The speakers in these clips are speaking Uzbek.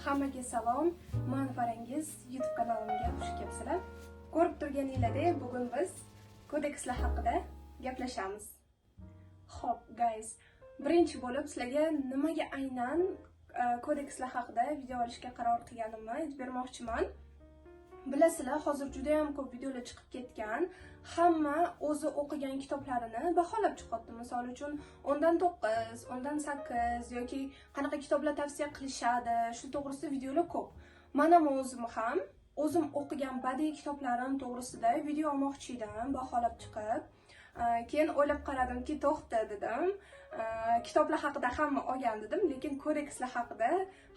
Hammaga salom, men Farangiz YouTube kanalimga xush kelibsizlar. Ko'rib turganingizdek, bugun biz kodekslar haqida gaplashamiz. Xo'p, guys, birinchi bo'lib sizlarga nimaga aynan kodekslar haqida video olishga qaror qilganimni aytib bermoqchiman. Bilasizlar, hozir juda ham ko'p videolar chiqib ketgan. Hamma o'zi o'qigan kitoblarini baholab chiqyapti. Misol uchun 10 dan 9, 10 dan 8 yoki qanaqa kitoblar tavsiya qilishadi, shu to'g'risida videolar ko'p. Men ham o'zim o'qigan badiiy kitoblarim to'g'risida video olmoqchi edim, baholab chiqib. Keyin o'ylab qaradimki, to'xta dedim. Kitoblar haqida hamma olgan dedim, lekin kodekslar haqida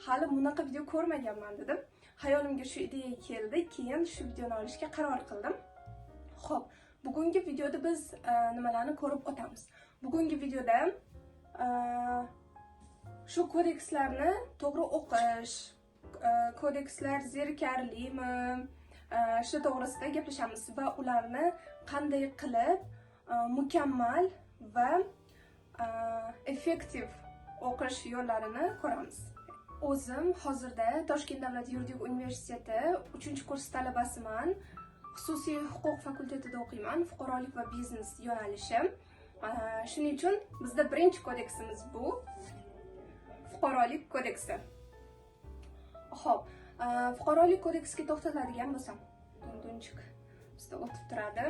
hali bunaqa video ko'rmaganman dedim. Hayolimga shu ideya keldi, keyin shu videoni olishga qaror qildim. Xo'p, bugungi videoda biz nimalarni ko'rib o'tamiz. Bugungi videoda shu kodekslarni to'g'ri o'qish, kodekslar zerikarlimi, shu to'g'risida gaplashamiz va ularni qanday qilib mukammal va effektiv o'qish yo'llarini ko'ramiz. O'zim hozirda Toshkent davlat yuridik universiteti 3-kurs talabasiman. Xususiy huquq fakultetida o'qiyman, fuqarolik va biznes yo'nalishi. Shuning uchun bizda birinchi kodeksimiz bu fuqarolik kodeksi. Xo'p, fuqarolik kodeksiga to'xtaladigan bo'lsam, dunchik bizda o'tib turadi.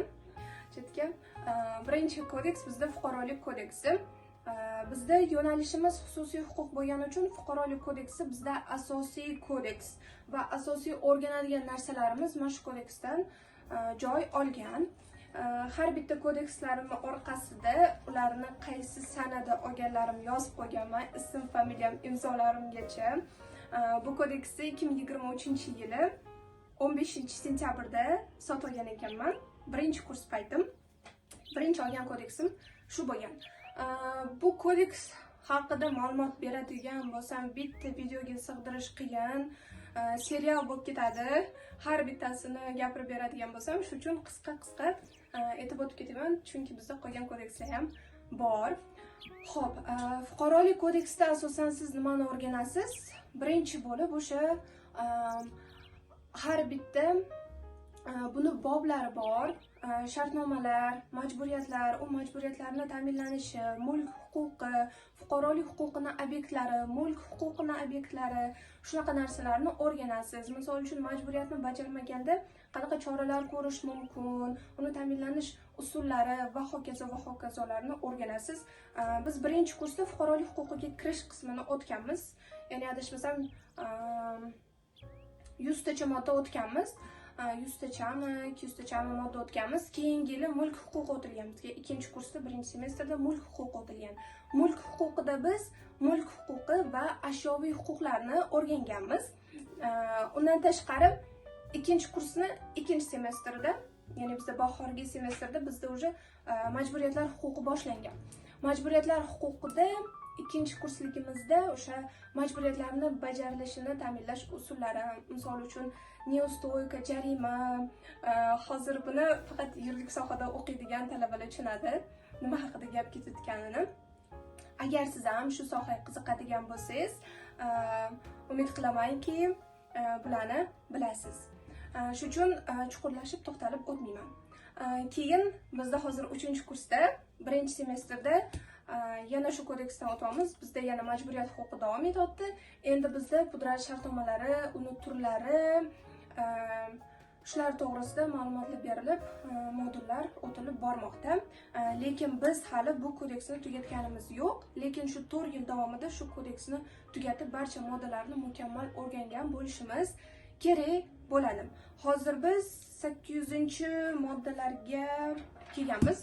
Chetga birinchi kodeks bizda fuqarolik kodeksi. Bizda yo'nalishimiz xususiy huquq bo'lgani uchun fuqarolik kodeksi bizda asosiy kodeks va asosiy o'rganadigan narsalarimiz mana shu kodeksdan joy olgan. Har bitta kodekslarim orqasida ularni qaysi sanada olganlarim yozib qo'yganman, ism, familiyam, imzolarimgacha. Bu kodeksni 2023-yili 15-sentyabrda sotib olgan ekanman. Birinchi kurs paytim. Birinchi olgan kodeksim shu bo'lgan. Bu kodeks haqida ma'lumot beradigan bo'lsam, bitta videoga sig'dirish qiyin, serial bo'lib ketadi. Har bittasini gapirib beradigan bo'lsam, shuning uchun qisqa aytib o'tib ketaman, chunki bizda qolgan kodekslar ham bor. Xo'p, fuqarolik kodeksida asosan siz nimani o'rganasiz? Birinchi bo'lib o'sha har bitta buni boblari bor, shartnomalar, majburiyatlar, u majburiyatlarni ta'minlanishi, mulk huquqi, fuqarolik huquqining obyektlari, mulk huquqining obyektlari, shunaqa narsalarni o'rganasiz. Misol uchun majburiyatni bajarmaganda qanaqa choralar ko'rish mumkin, uni ta'minlanish usullari va hokazolarni o'rganasiz. Biz birinchi kursda fuqarolik huquqiga kirish qismini o'tganmiz. Ya'ni adashmasam 100 tacha modda o'tganmiz. 100 tachami, 200 tachami modda o'tganmiz. Keyingi yili mulk huquqi o'tilgan. Bizga ikkinchi kursda birinchi semestrda mulk huquqi o'tilgan. Mulk huquqida biz mulk huquqi va ashyoviy huquqlarni o'rganganmiz. Undan tashqari ikkinchi kursni ikkinchi semestrda, ya'ni bizda bahorgi semestrda bizda уже majburiyatlar huquqi boshlangan. Majburiyatlar huquqida ikkinchi kursligimizda o'sha majburiyatlarni bajarilishini ta'minlash usullari, misol uchun neostoyka, jarima, hozir buni faqat yuridik sohada o'qiydigan talabalar tushunadi, nima haqida gap ketayotganini. Agar siz ham shu sohaga qiziqadigan bo'lsangiz, umid qilamanki, bularni bilasiz. Shuning uchun chuqurlashib to'xtalib o'tmayman. Keyin bizda hozir 3-kursda, birinchi semestrda yana shu kodeksdan o'tamiz. Bizda yana majburiyat huquqi davom etyapti. Endi bizda pudrat shartnomalari, uni turlari, shular to'g'risida ma'lumotlar berilib, modullar o'tilib bormoqda. Lekin biz hali bu kodeksni tugatganimiz yo'q. Lekin shu 4 yil davomida shu kodeksni tugatib, barcha moddalarni mukammal o'rgangan bo'lishimiz kerak bo'ladi. Hozir biz 8-moddalarga kelganmiz.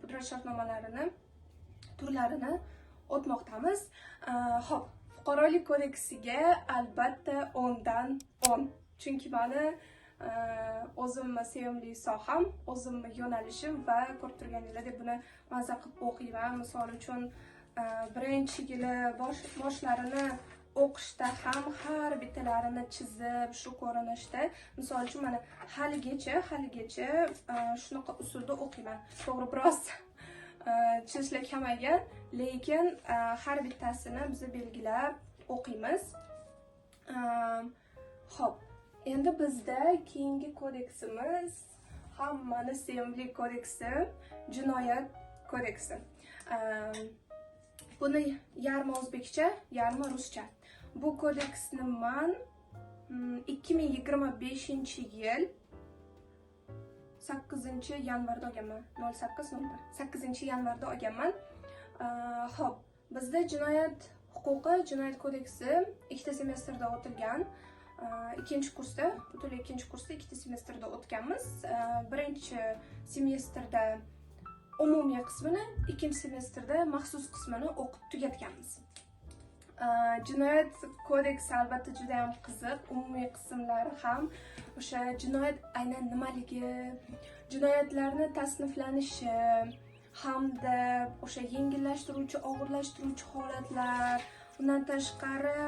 Pudrat shartnomalarini, turlarini o'tmoqdamiz. Xo'p, fuqarolik kodeksiga albatta 10 dan 10. Chunki meni o'zimni sevimli soham, o'zimni yo'nalishim va ko'rib turganingizdek buni maza qilib o'qiyman. Misol uchun birinchi yili boshlarini o'qishda ham har bittalarini chizib, shu ko'rinishda, misol uchun mana haligacha shunaqa usulda o'qiyman. To'g'ri, biroz chizishlar kamaygan, lekin har bittasini biz belgilab o'qiymiz. Xo'p, endi bizda keyingi kodeksimiz hammani sevimli kodeksi, jinoyat kodeksi. Buni yarmi o'zbekcha, yarmi ruscha. Bu kodeksni men 2025-yil 8-yanvarda olganman. 8-yanvarda olganman. Xo'p, bizda jinoyat huquqi, jinoyat kodeksi ikkita semestrda o'tilgan. Ikkinchi kursda, butunlay ikkinchi kursda ikkita semestrda o'tganmiz. Birinchi semestrda umumiy qismini, ikkinchi semestrda maxsus qismini o'qib tugatganmiz. Jinoyat kodeksi albatta juda ham qiziq. Umumiy qismlari ham o'sha jinoyat aynan nimaligi, jinoyatlarni tasniflanishi hamda o'sha yengillashtiruvchi, og'irlashtiruvchi holatlar, undan tashqari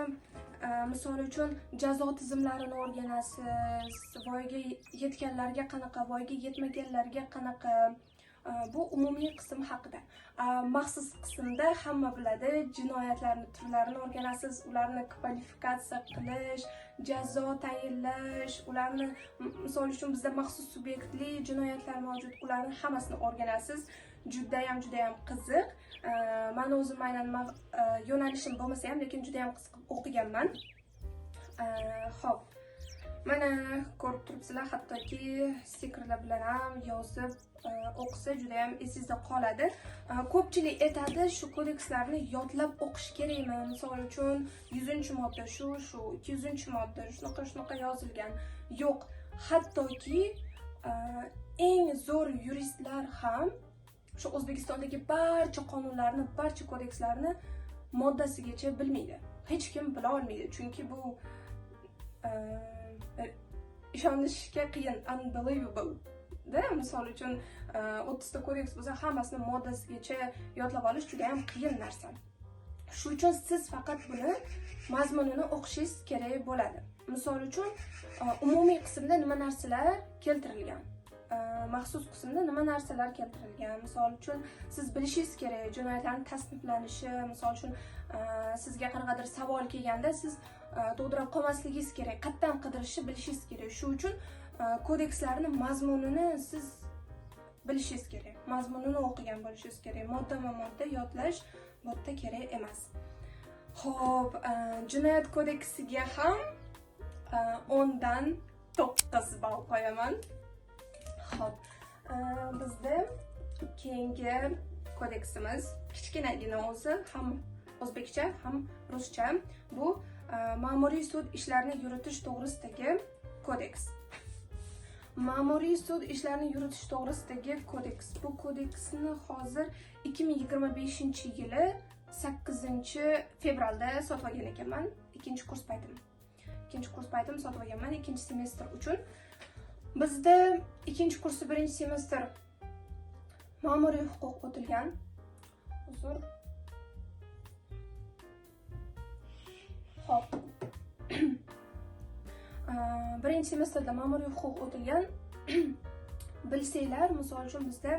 misol uchun jazo tizimlarini o'rganasiz, voyaga yetganlarga qanaqa, voyaga yetmaganlarga qanaqa. Bu umumiy qism haqida. Maxsus qismda hamma biladi, jinoyatlarning turlarini o'rganasiz, ularni kvalifikatsiya qilish, jazo tayinlash, ularni misol uchun bizda maxsus subyektli jinoyatlar mavjud, ularni hammasini o'rganasiz. Juda ham qiziq. Men o'zim aynan yo'nalishim bo'lmasa ham, lekin juda ham qiziqib o'qiganman. Xo'p. Mana ko'rib turibsizlar, hattoki stikerlar bilan ham yozib o'qisa juda ham esingizda qoladi. Ko'pchilik aytadi, shu kodekslarni yodlab o'qish kerakmi? Misol uchun 100-modda shu, 200-modda shunaqa yozilgan. Yo'q, hattoki eng zo'r yuristlar ham shu O'zbekistondagi barcha qonunlarni, barcha kodekslarni moddasigacha bilmaydi. Hech kim bila olmaydi, chunki bu ishonishga qiyin, unbelievable. Misol uchun 30 ta kodeks bo'lsa, hammasini moddasigacha yodlab olish juda ham qiyin narsa. Shuning uchun siz faqat buni mazmunini o'qishingiz kerak bo'ladi. Misol uchun umumiy qismda nima narsalar keltirilgan, maxsus qismda nima narsalar keltirilgan. Misol uchun siz bilishingiz kerak jinoyatlarning tasniflanishi, misol uchun sizga qanaqadir savol kelganda siz to'g'rilab qolmasligingiz kerak, qayerdan qidirishni bilishingiz kerak. Shuning uchun kodekslarning mazmunini siz bilishingiz kerak. Mazmunini o'qigan bo'lishingiz kerak. Modda yodlash modda kerak emas. Xo'p, jinoyat kodeksiga ham 10 dan 9 ball qo'yaman. Xo'p, bizda keyingi kodeksimiz kichkinagina o'zi, ham o'zbekcha, ham ruscha. Bu ma'muriy sud ishlarini yuritish to'g'risidagi kodeks. Ma'muriy sud ishlarini yuritish to'g'risidagi kodeks. Bu kodeksni hozir 2025-yili 8-fevralda sotib olgan ekanman. Ikkinchi kurs paytim sotib olganman, ikkinchi semestr uchun. Bizda ikkinchi kursi birinchi semestr ma'muriy huquq o'tilgan. Uzr. Xo'p. Birinchi semestrda ma'muriy huquq o'tilgan. Bilsanglar, misol uchun bizda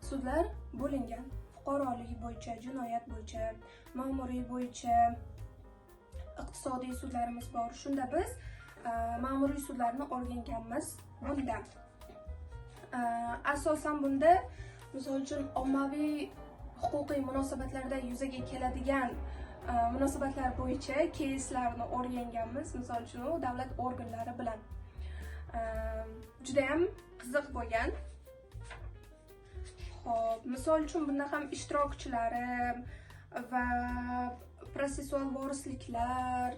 sudlar bo'lingan. Fuqarolik bo'yicha, jinoyat bo'yicha, ma'muriy bo'yicha iqtisodiy sudlarimiz bor. Shunda biz ma'muriy sudlarni o'rganganmiz bunda. Asosan bunda misol uchun ommaviy huquqiy munosabatlarda yuzaga keladigan munosabatlar bo'yicha keyslarni o'rganganmiz. Misol uchun u davlat organlari bilan juda ham qiziq bo'lgan. Xo'p, misol uchun bunda ham ishtirokchilari va protsessual vorisliklar,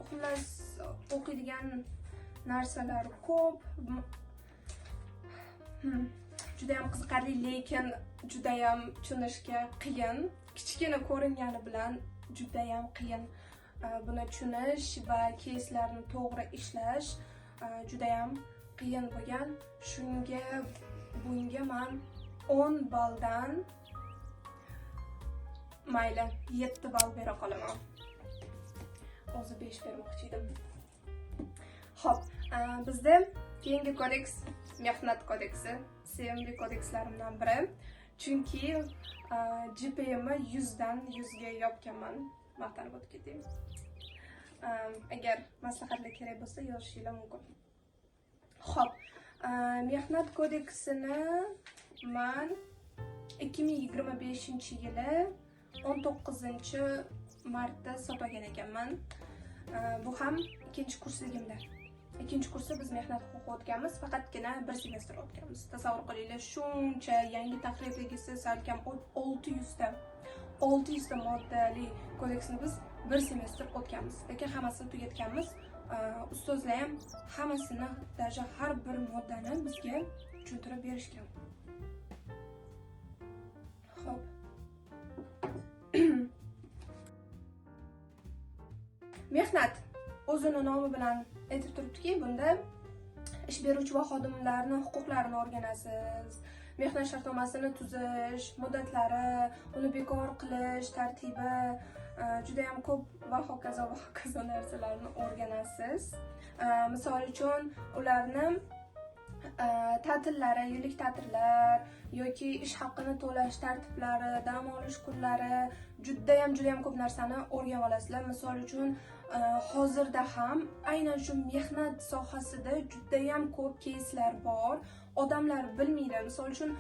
xullas o'qiydigan narsalar ko'p. Juda ham qiziqarli, lekin juda ham tushunishga qiyin. Kichkina ko'ringani bilan juda ham qiyin buni tushunish va keyslarni to'g'ri ishlash juda ham qiyin bo'lgan. Bunga men 10 balldan mayli 7 ball bera qolaman. O'zi 5 bermoqchi edim. Xo'p, bizda keyingi kodeks mehnat kodeksi, sevimli kodekslarimdan biri. Chunki GPA'ni 100 dan 100 ga yopganman. Maqtanib o'tib ketdim. Agar maslahatlar kerak bo'lsa yozishinglar mumkin. Xo'p, mehnat kodeksini men 2025-yili 19-martda sotib olgan ekanman. Bu ham ikkinchi kursligimda. Ikkinchi kursda biz mehnat huquqi o'tganmiz, faqatgina bir semestr o'tganmiz. Tasavvur qilinglar, shuncha yangi tahrirligisi salkam 600 ta moddali kodeksni biz bir semestr o'tganmiz. Lekin hammasini tugatganmiz. Ustozlar ham hammasini, даже har bir moddani bizga tushuntirib berishgan. Xo'p. Mehnat o'zini nomi bilan aytib turibdiki, bunda ish beruvchi va xodimlarning huquqlarini o'rganasiz. Mehnat shartnomasini tuzish, muddatlari, uni bekor qilish tartibi, juda ham ko'p va hokazo narsalarni o'rganasiz. Misol uchun, ularni ta'tillari, yillik ta'tillar yoki ish haqini to'lash tartiblari, dam olish kunlari, juda ham ko'p narsani o'rganib olasizlar. Misol uchun, hozirda ham aynan shu mehnat sohasida juda ham ko'p keyslar bor. Odamlar bilmaydi. Misol uchun,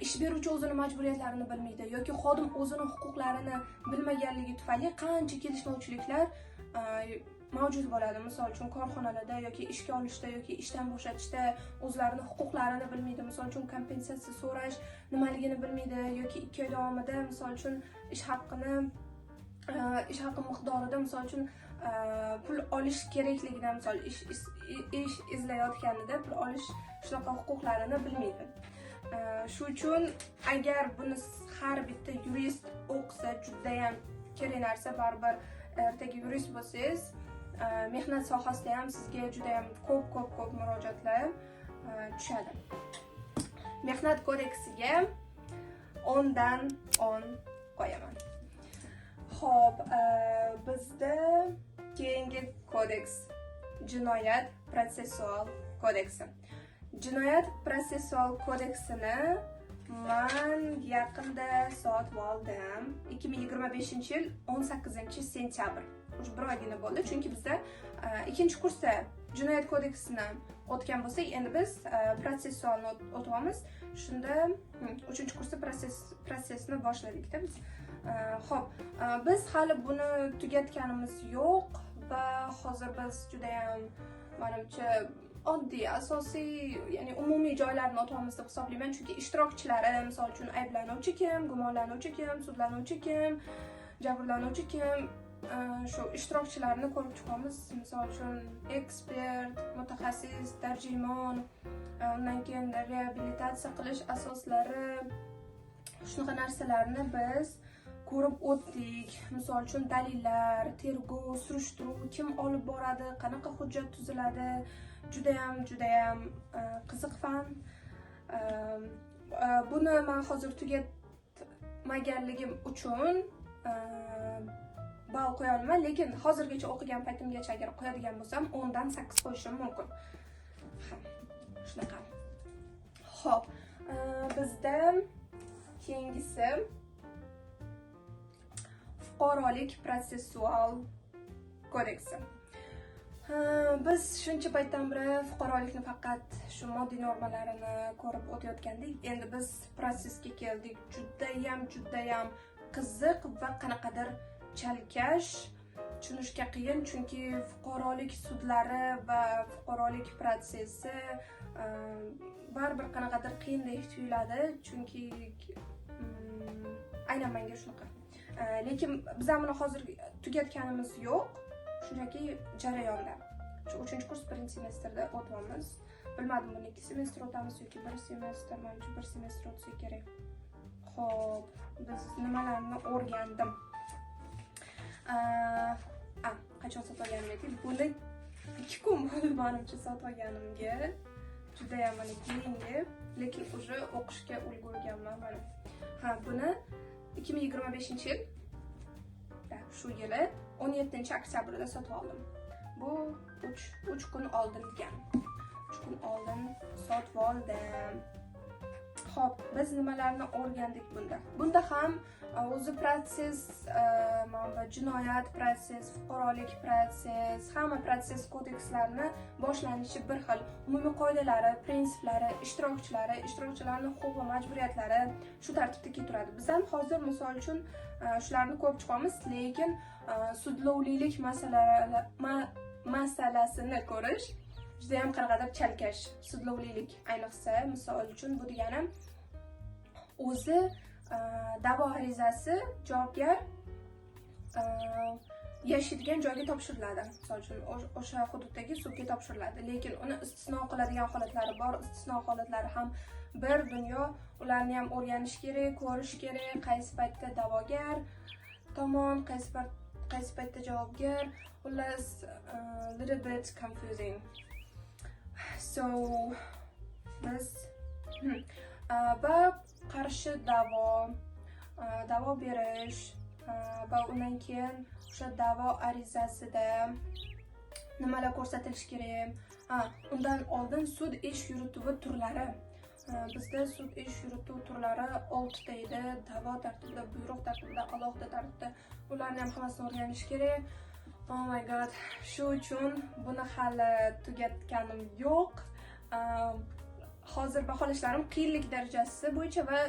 ish beruvchi o'zini majburiyatlarini bilmaydi yoki xodim o'zini huquqlarini bilmaganligi tufayli qancha kelishmovchiliklar mavjud bo'ladi. Misol uchun, korxonalarda yoki ishga olishda yoki ishdan bo'shatishda o'zlarining huquqlarini bilmaydi. Misol uchun, kompensatsiya so'rash nimaligini bilmaydi yoki 2 oy davomida misol uchun ish haqqi miqdorida misol uchun pul olish kerakligidan, misol ish izlayotganida pul olish shunaqa huquqlarini bilmaydi. Shu uchun agar buni har bitta yurist o'qisa juda ham kerak narsa. Baribir ertaga yurist bo'lsangiz, mehnat sohasida ham sizga juda ham ko'p murojaatlar tushadi. Mehnat kodeksiga 10 dan 10 qo'yaman. Xo'p, bizda keyingi kodeks Jinoyat protsessual kodeksi. Jinoyat protsessual kodeksini men yaqinda sotib oldim. 2025-yil 18-sentyabr. Уже bir oygina bo'ldi, chunki bizda ikkinchi kursda jinoyat kodeksini o'tgan bo'lsak, endi biz protsessualni o'tyapmiz. Shunda 3-kursda protsessni boshladik-da biz. Xo'p, biz hali buni tugatganimiz yo'q va hozir biz juda ham menimcha oddiy, asosiy, ya'ni umumiy joylarni o'tyapmiz deb hisoblayman, chunki ishtirokchilari, misol uchun, ayblanuvchi kim, gumonlanuvchi kim, sudlanuvchi kim, jabrlanuvchi kim, shu ishtirokchilarni ko'rib chiqamiz. Misol uchun, ekspert, mutaxassis, tarjimon, undan keyin reabilitatsiya qilish asoslari, shunaqa narsalarni biz ko'rib o'tdik. Misol uchun, dalillar, tergov, surishtiruv, kim olib boradi, qanaqa hujjat tuziladi, juda ham qiziq fan. Buni men hozir tugatmaganligim uchun ball qo'ya olmayman, lekin hozirgacha o'qigan paytimgacha agar qo'yadigan bo'lsam 10 dan 8 qo'yishim mumkin. Shunaqa. Xo'p, bizda keyingisi fuqarolik protsessual kodeksi. Biz shuncha paytdan beri fuqarolikni faqat shu moddiy normalarini ko'rib o'tayotgandik. Endi biz protsessga keldik. Juda ham qiziq va qanaqadir chalkash, tushunishga qiyin, chunki fuqarolik sudlari va fuqarolik protsessi baribir qanaqadir qiyindek tuyuladi, chunki aynan menga shunaqa. Lekin biz buni hozir tugatganimiz yo'q. Shunchaki jarayonda. Shu 3-kurs 1-semestrda o'tyapmiz. Bilmadim, buni 2 semestr o'tamiz yoki 1 semestr, menimcha 1 semestr o'tsa kerak. Xo'p, biz nimalarni o'rgandim? Qachon sotib olganimni aytaylik. Buni 2 kun bo'ldi menimcha sotib olganimga. Juda ham keyingi, lekin уже o'qishga ulgurganman mana. Buni 2025-yil shu yili 17-oktyabrda sotib oldim. Bu 3 kun oldin degan. 3 kun oldin sotib oldim. Xo'p, biz nimalarni o'rgandik bunda? Bunda ham o'zi protsess, mana bu jinoyat protsess, fuqarolik protsess, hamma protsess kodekslarini boshlanishi bir xil. Umumiy qoidalari, prinsiplari, ishtirokchilarning huquq va majburiyatlari shu tartibda keturadi. Biz ham hozir misol uchun shularni ko'rib chiqamiz, lekin sudlovlilik masalasini ko'rish juda ham qirg'adir chalkash. Sudlovlilik ayniqsa, misol uchun bu degani o'zi da'vo arizasi javobgar yashaydigan joyga topshiriladi. Misol uchun o'sha hududdagi sudga topshiriladi, lekin uni istisno qiladigan holatlari bor. Istisno holatlari ham bir dunyo, ularni ham o'rganish kerak, ko'rish kerak, qaysi paytda da'vogar tomon, qaysi paytda javobgar. Xullas, little bit confusing. So biz va qarshi da'vo berish va undan keyin o'sha da'vo arizasida nimalar ko'rsatilishi kerak. Undan oldin sud ish yurituvi turlari. Bizda sud ish yurituv turlari 6 ta edi. Da'vo tartibida, buyruq tartibida, alohida tartibda. Ularni ham hammasini o'rganish kerak. Oh my god, shu uchun buni hali tugatganim yo'q. Hozir baholashlarim qiyinlik darajasi bo'yicha va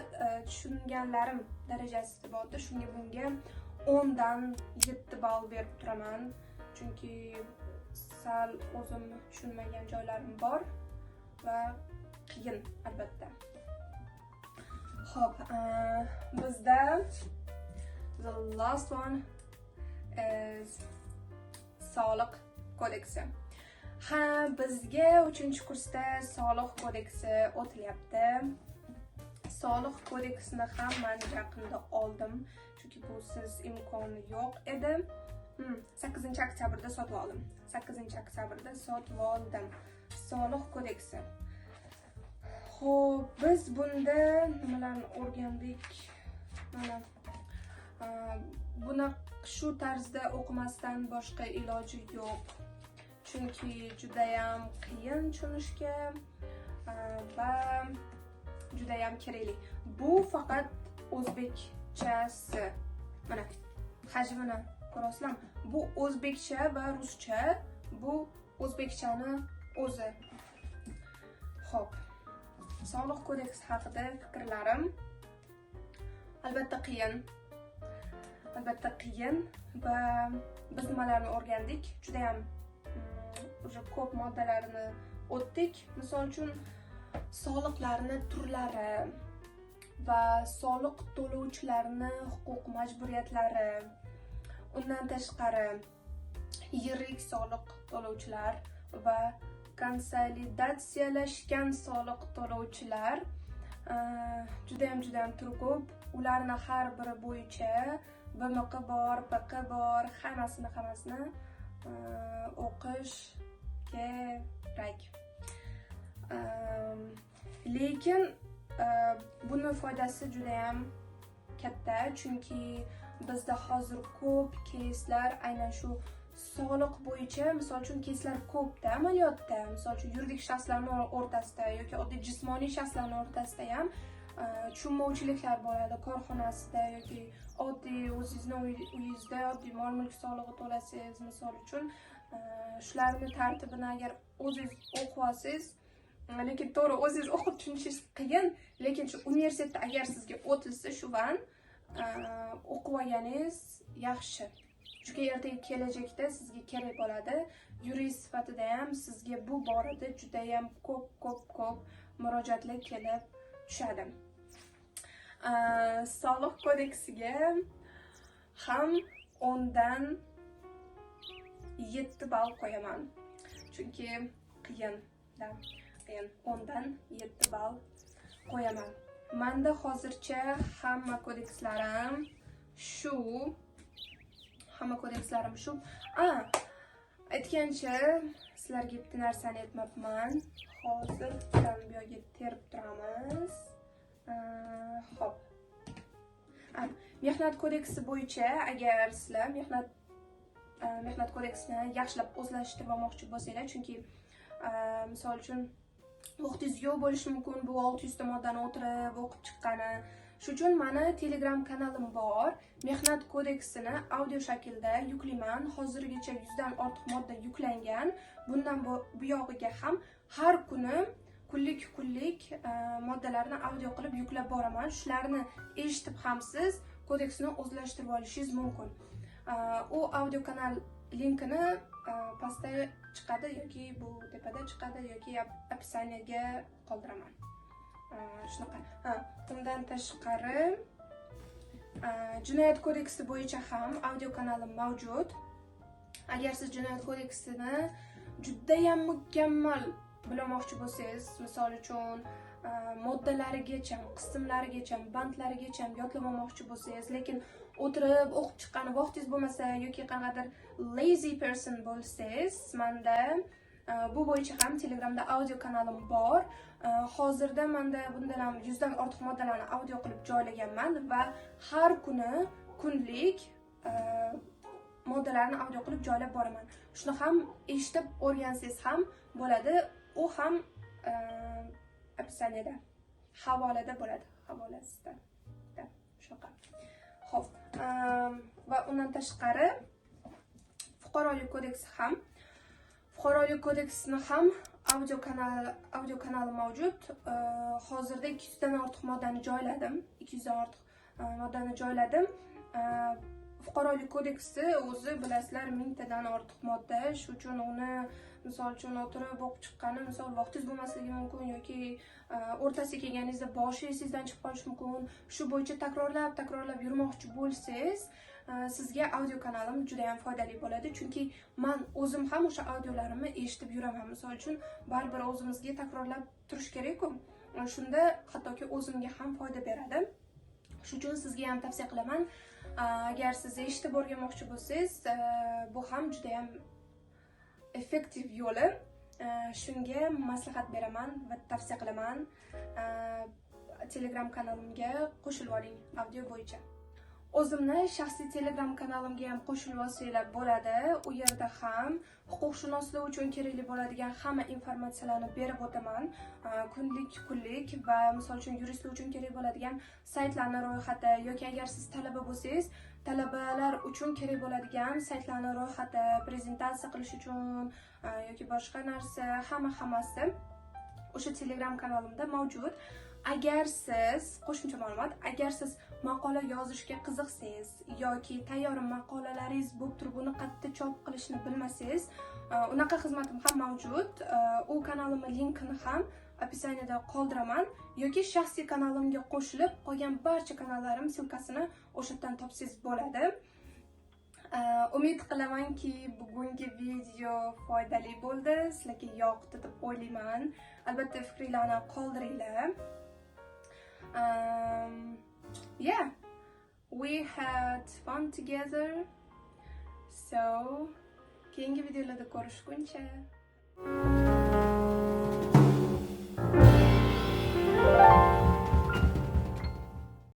tushunganlarim darajasida bo'ldi. Shunga bunga 10 dan 7 ball berib turaman. Chunki sal o'zim tushunmagan joylarim bor va qiyin albatta. Xo'p, bizda the last one is soliq kodeksi. Bizga 3-kursda soliq kodeksi o'tilyapti. Soliq kodeksini ham men yaqinda oldim, chunki bu siz imkoni yo'q edi. 8-oktyabrda sotib oldim. 8-oktyabrda sotib oldim. Soliq kodeksi. Xo'p, biz bunda nimalarni o'rgandik? Mana buni shu tarzda o'qimasdan boshqa iloji yo'q. Chunki juda ham qiyin tushunishga va juda ham kerakli. Bu faqat o'zbekchasi. Mana hajmini ko'rasizlarmi? Bu o'zbekcha va ruscha. Bu o'zbekchani o'zi. Xo'p. Soliq kodeksi haqida fikrlarim albatta qiyin va biz nimalarni o'rgandik? Juda ham ko'p moddalarini o'tdik. Misol uchun soliqlarning turlari va soliq to'lovchilarning huquq majburiyatlari, undan tashqari yirik soliq to'lovchilar va konsolidatsiyalashgan soliq to'lovchilar juda ham turi ko'p. Ularni har biri bo'yicha BMQ bor, PQ bor, hammasini o'qish kerak. Lekin buni foydasi juda ham katta, chunki bizda hozir ko'p keyslar aynan shu soliq bo'yicha, misol uchun keyslar ko'pda amaliyotda, misol uchun yuridik shaxslarning o'rtasida yoki oddiy jismoniy shaxslarning o'rtasida ham tushunmovchiliklar bo'ladi. Korxonasida yoki oddiy o'zingizning uyingizda oddiy mol-mulk solig'i to'lasangiz, misol uchun shularning tartibini agar o'zingiz o'qib olsangiz, lekin to'g'ri o'zingiz o'qib tushunishingiz qiyin, lekin shu universitetda agar sizga o'tilsa shuvan o'qib olganingiz yaxshi. Chunki ertaga kelajakda sizga kerak bo'ladi. Yurist sifatida ham sizga bu borada juda ham ko'p murojaatlar kelib tushadi. Soliq kodeksiga ham 10 dan 7 ball qo'yaman. Chunki qiyin. 10 dan 7 ball qo'yaman. Menda hozircha hamma kodekslarim shu. Aytgancha sizlarga bitta narsani aytmabman. Hozir bu yerga terib turamiz. Xo'p. Mehnat kodeksi bo'yicha agar sizlar mehnat kodeksini yaxshilab o'zlashtirmoqchi bo'lsanglar, chunki misol uchun vaqtingiz yo'q bo'lishi mumkin bu 600 ta moddani o'tirib o'qib chiqqani. Shuning uchun meni Telegram kanalim bor. Mehnat kodeksini audio shaklda yuklayman. Hozirgacha 100 dan ortiq modda yuklangan. Bundan bu yog'iga ham har kuni kunlik moddalarni audio qilib yuklab boraman. Shularni eshitib ham siz kodeksni o'zlashtirib olishingiz mumkin. U audio kanal linkini pastda chiqadi yoki bu tepada chiqadi yoki описаниеga qoldiraman. Shunaqa. Bundan tashqari Jinoyat kodeksi bo'yicha ham audio kanalim mavjud. Agar siz Jinoyat kodeksini juda ham mukammal bilmoqchi bo'lsangiz, misol uchun moddalarigacha, qismlarigacha, bandlarigacha yodlamoqchi bo'lsangiz, lekin o'tirib o'qib chiqqani vaqtingiz bo'lmasa yoki qanaqadir lazy person bo'lsangiz, menda bu bo'yicha ham Telegramda audio kanalim bor. Hozirda menda bundan ham 100 dan ortiq moddalarni audio qilib joylaganman va har kuni kunlik moddalarni audio qilib joylab boraman. Shuni ham eshitib o'rgansangiz ham bo'ladi. U ham описаниеda, havolada bo'ladi, havolasida. Shunaqa. Xo'p, va undan tashqari fuqarolik kodeksi ham Fuqarolik kodeksini ham audio kanali mavjud. Hozirda 200 dan ortiq moddani joyladim. 200 dan ortiq moddani joyladim. Fuqarolik kodeksi o'zi bilasizlar 1000 tadan ortiq modda. Shu uchun uni misol uchun o'tirib o'qib chiqqani, misol vaqtingiz bo'lmasligi mumkin yoki o'rtasiga kelganingizda boshingiz sizdan chiqib qolishi mumkin. Shu bo'yicha takrorlab yurmoqchi bo'lsangiz, sizga audio kanalim juda ham foydali bo'ladi, chunki men o'zim ham o'sha audiolarimni eshitib yuraman. Misol uchun baribir o'zimizga takrorlab turish kerak-ku. Shunda hattoki o'zimga ham foyda beradi. Shuning uchun sizga ham tavsiya qilaman. Agar siz eshitib o'rganmoqchi bo'lsangiz, bu ham juda ham effektiv yo'li. Shunga maslahat beraman va tavsiya qilaman. Telegram kanalimga qo'shilib oling audio bo'yicha. O'zimni shaxsiy Telegram kanalimga ham qo'shilib olsanglar bo'ladi. U yerda ham huquqshunoslik uchun kerakli bo'ladigan hamma informatsiyalarni berib o'taman. Kunlik va misol uchun yuristlar uchun kerak bo'ladigan saytlarning ro'yxati yoki agar siz talaba bo'lsangiz, talabalar uchun kerak bo'ladigan saytlarning ro'yxati, prezentatsiya qilish uchun yoki boshqa narsa, hammasi o'sha Telegram kanalimda mavjud. Agar siz qo'shimcha ma'lumot, agar siz maqola yozishga qiziqsangiz yoki tayyor maqolalaringiz bo'lib turib uni qayerda chop qilishni bilmasangiz, unaqa xizmatim ham mavjud. U kanalimning linkini ham описаниеda qoldiraman yoki shaxsiy kanalimga qo'shilib qolgan barcha kanallarim silkasini o'shadan topsangiz bo'ladi. Umid qilamanki bugungi video foydali bo'ldi, sizlarga yoqdi deb o'ylayman. Albatta fikringizni qoldiringlar. Yeah, we had fun together. So, keyingi videolarda ko'rishguncha